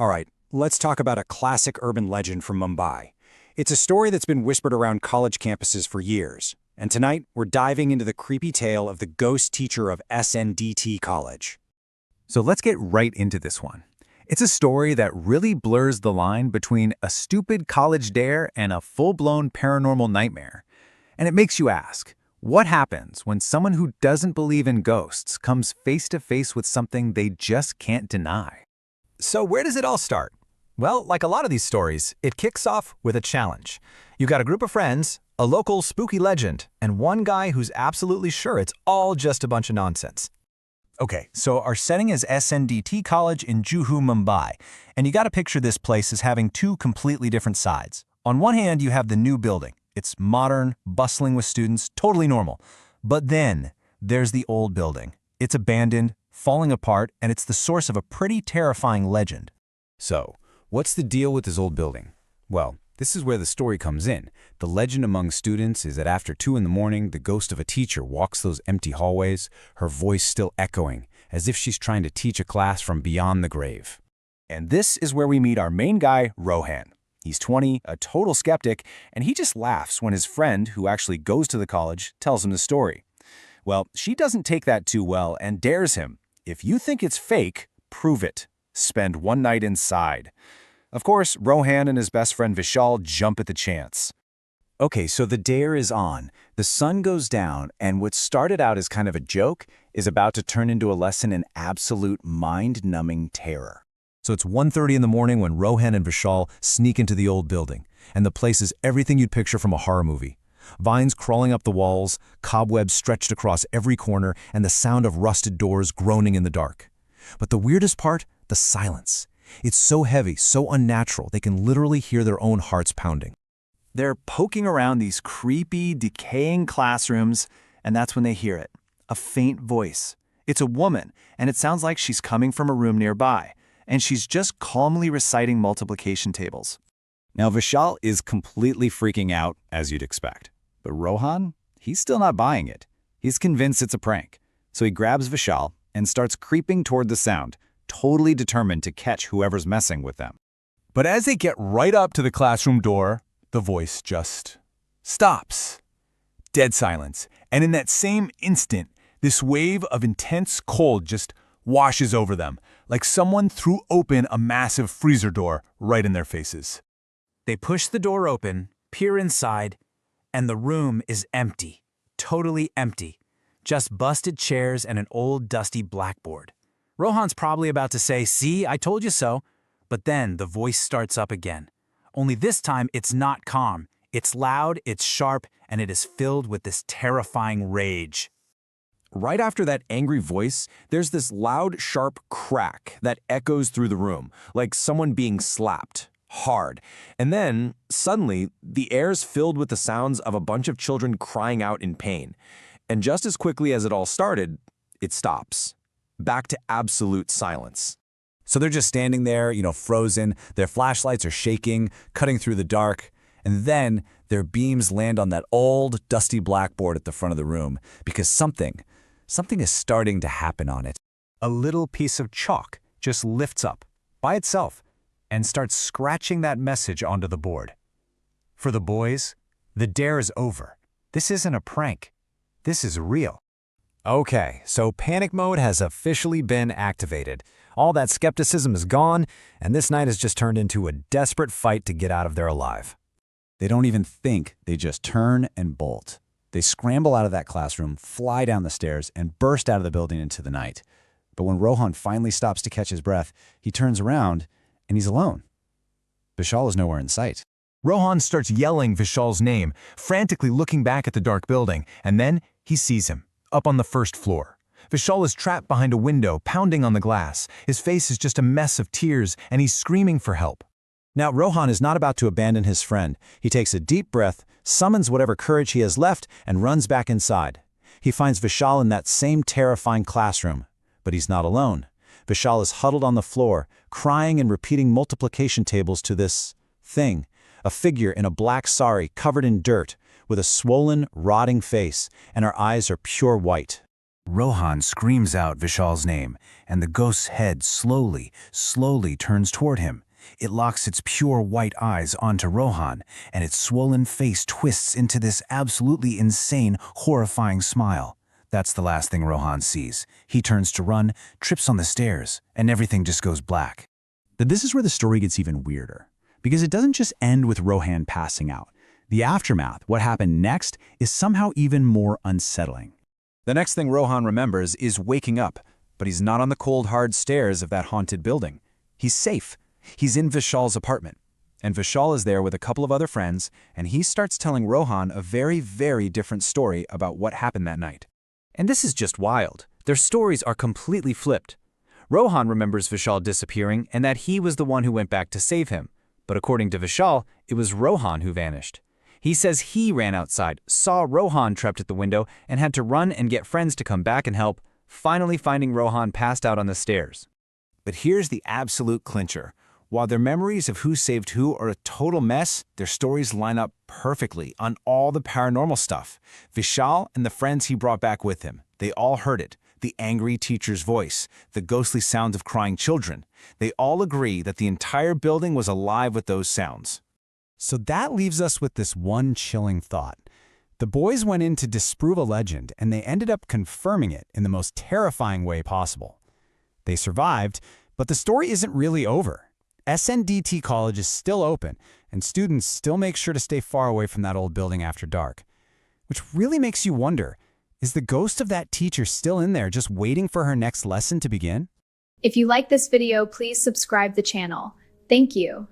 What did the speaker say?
All right, let's talk about a classic urban legend from Mumbai. It's a story that's been whispered around college campuses for years. And tonight, we're diving into the creepy tale of the ghost teacher of SNDT College. So let's get right into this one. It's a story that really blurs the line between a stupid college dare and a full-blown paranormal nightmare. And it makes you ask, what happens when someone who doesn't believe in ghosts comes face to face with something they just can't deny? So where does it all start? Well, like a lot of these stories, it kicks off with a challenge. You got a group of friends, a local spooky legend, and one guy who's absolutely sure it's all just a bunch of nonsense. Okay, so our setting is SNDT College in Juhu, Mumbai, and you got to picture this place as having two completely different sides. On one hand, you have the new building. It's modern, bustling with students, totally normal. But then, there's the old building. It's abandoned, falling apart, and it's the source of a pretty terrifying legend. So, what's the deal with this old building? Well, this is where the story comes in. The legend among students is that after 2 in the morning, the ghost of a teacher walks those empty hallways, her voice still echoing, as if she's trying to teach a class from beyond the grave. And this is where we meet our main guy, Rohan. He's 20, a total skeptic, and he just laughs when his friend, who actually goes to the college, tells him the story. Well, she doesn't take that too well and dares him. If you think it's fake, prove it. Spend one night inside. Of course, Rohan and his best friend Vishal jump at the chance. Okay, so the dare is on. The sun goes down, and what started out as kind of a joke is about to turn into a lesson in absolute mind-numbing terror. So it's 1:30 in the morning when Rohan and Vishal sneak into the old building, and the place is everything you'd picture from a horror movie. Vines crawling up the walls, cobwebs stretched across every corner, and the sound of rusted doors groaning in the dark. But the weirdest part? The silence. It's so heavy, so unnatural, they can literally hear their own hearts pounding. They're poking around these creepy, decaying classrooms, and that's when they hear it. A faint voice. It's a woman, and it sounds like she's coming from a room nearby, and she's just calmly reciting multiplication tables. Now, Vishal is completely freaking out, as you'd expect. But Rohan, he's still not buying it. He's convinced it's a prank. So he grabs Vishal and starts creeping toward the sound, totally determined to catch whoever's messing with them. But as they get right up to the classroom door, the voice just stops. Dead silence. And in that same instant, this wave of intense cold just washes over them, like someone threw open a massive freezer door right in their faces. They push the door open, peer inside, and the room is empty, totally empty. Just busted chairs and an old dusty blackboard. Rohan's probably about to say, "See, I told you so," but then the voice starts up again. Only this time it's not calm. It's loud, it's sharp, and it is filled with this terrifying rage. Right after that angry voice, there's this loud, sharp crack that echoes through the room, like someone being slapped. Hard. And then, suddenly, the air's filled with the sounds of a bunch of children crying out in pain. And just as quickly as it all started, it stops. Back to absolute silence. So they're just standing there, frozen. Their flashlights are shaking, cutting through the dark. And then their beams land on that old, dusty blackboard at the front of the room because something is starting to happen on it. A little piece of chalk just lifts up by itself and starts scratching that message onto the board. For the boys, the dare is over. This isn't a prank. This is real. Okay, so panic mode has officially been activated. All that skepticism is gone, and this night has just turned into a desperate fight to get out of there alive. They don't even think, they just turn and bolt. They scramble out of that classroom, fly down the stairs, and burst out of the building into the night. But when Rohan finally stops to catch his breath, he turns around, and he's alone. Vishal is nowhere in sight. Rohan starts yelling Vishal's name, frantically looking back at the dark building, and then he sees him, up on the first floor. Vishal is trapped behind a window, pounding on the glass. His face is just a mess of tears, and he's screaming for help. Now, Rohan is not about to abandon his friend. He takes a deep breath, summons whatever courage he has left, and runs back inside. He finds Vishal in that same terrifying classroom, but he's not alone. Vishal is huddled on the floor, crying and repeating multiplication tables to this thing, a figure in a black sari covered in dirt, with a swollen, rotting face, and her eyes are pure white. Rohan screams out Vishal's name, and the ghost's head slowly turns toward him. It locks its pure white eyes onto Rohan, and its swollen face twists into this absolutely insane, horrifying smile. That's the last thing Rohan sees. He turns to run, trips on the stairs, and everything just goes black. This is where the story gets even weirder, because it doesn't just end with Rohan passing out. The aftermath, what happened next, is somehow even more unsettling. The next thing Rohan remembers is waking up, but he's not on the cold, hard stairs of that haunted building. He's safe. He's in Vishal's apartment, and Vishal is there with a couple of other friends, and he starts telling Rohan a very, very different story about what happened that night. And this is just wild. Their stories are completely flipped. Rohan remembers Vishal disappearing and that he was the one who went back to save him. But according to Vishal, it was Rohan who vanished. He says he ran outside, saw Rohan trapped at the window, and had to run and get friends to come back and help, finally finding Rohan passed out on the stairs. But here's the absolute clincher. While their memories of who saved who are a total mess, their stories line up perfectly on all the paranormal stuff. Vishal and the friends he brought back with him, they all heard it. The angry teacher's voice, the ghostly sounds of crying children. They all agree that the entire building was alive with those sounds. So that leaves us with this one chilling thought. The boys went in to disprove a legend, and they ended up confirming it in the most terrifying way possible. They survived, but the story isn't really over. SNDT College is still open, and students still make sure to stay far away from that old building after dark. Which really makes you wonder, is the ghost of that teacher still in there just waiting for her next lesson to begin? If you like this video, please subscribe the channel. Thank you.